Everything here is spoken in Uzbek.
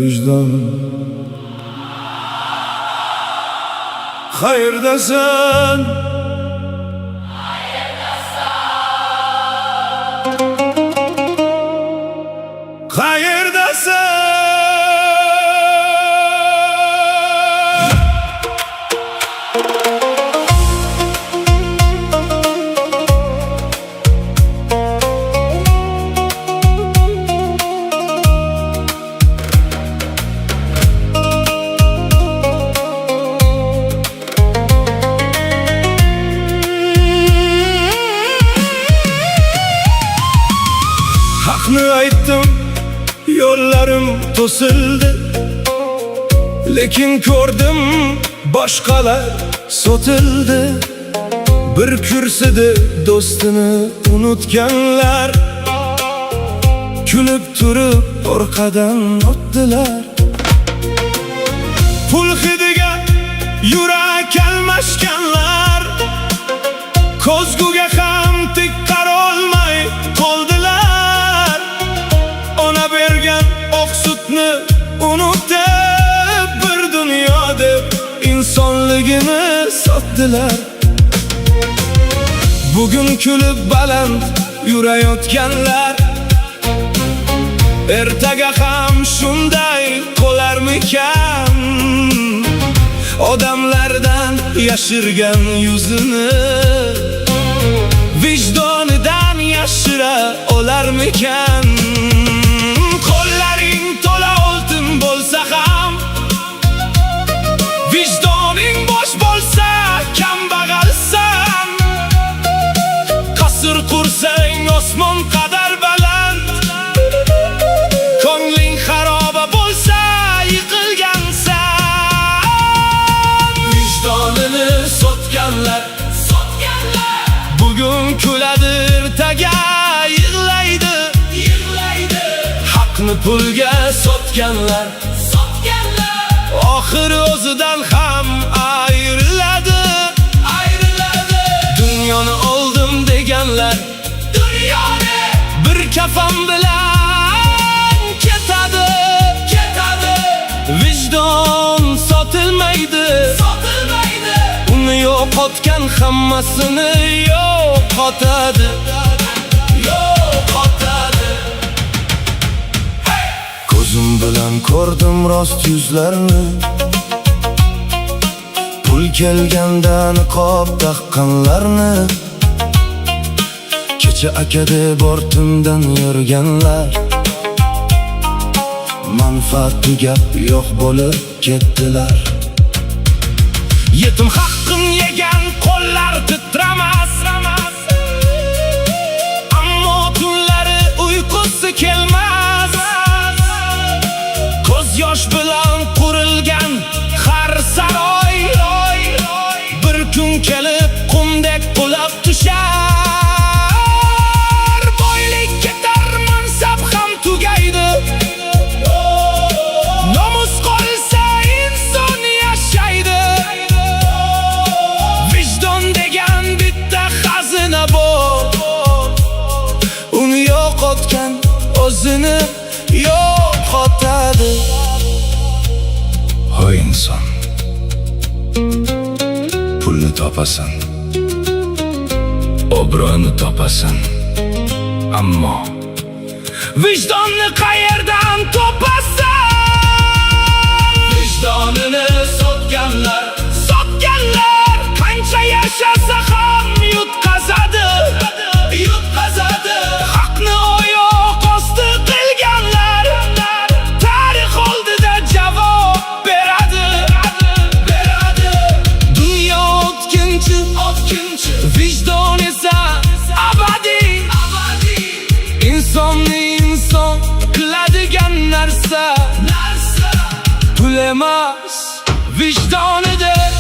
vicdanım. Hayırdasan, hayırdasan. Hakni aytdim, yo'llarim to'sildi, lekin ko'rdim boshqalar sotildi. Bir kursida do'stini unutganlar, kulib turib orqadan o'tdilar. Pul hidiga yurak almashganlar, ko'zguga ham tik qarolmay qoldilar. Ona bergan oq sutni unutib, bir dunyo deb insonligini sotdilar. Bugun kulib baland yurayotganlar, ertaga ham shunday qolarmikan? Odamlardan yashirgan yuzini vijdonidan yashira olarmikan? Qo'llaring to'la oltin bo'lsa ham, vijdoning bo'sh bo'lsa kambag'alsan. Qasr qursang osmon qadar baland, ko'ngling xaroba bo'lsa yiqilgansan. Vijdonini sotganlar, bugun kuladi, ertaga yig'laydi. Haqni pulga sotganlar, oxiri o'zidan ham ayriladi. Dunyoni oldim deganlar, bir kafan bilan ketadi. Vijdon sotilmaydi, uni yo'qotgan hammasini yo'qotadi. Ko'zim bilan ko'rdim rost yuzlarni, pul kelganda niqob taqqanlarni. Kecha aka deb ortimdan yurganlar, manfaat tugab yo'q bo'lib ketdilar. Yetim haqqin yegan qo'llar titramas, ammo tunlari uyqusi kelmas. Ko'z yosh bilan qurilgan har saroy, bir kun kelib qumdek qulab tushar. Boylik ketar, mansab ham tugaydi, nomus qolsa inson yashaydi. Vijdon degan bitta xazina bor, uni yo'qotgan o'zini yo'qotadi. Hoy inson, pulni topasan, obro'ni topasan, ammo vijdonni qayerdan topasan? Vijdonini sotganlar, qancha yashasa ham yutqazadi. Haqni oyoq osti qilganlar, tarix oldida javob beradi. Dunyo o'tkinchi, vijdon esa abadiy. Insonni inson qiladigan narsa pul emas, vijdonidir.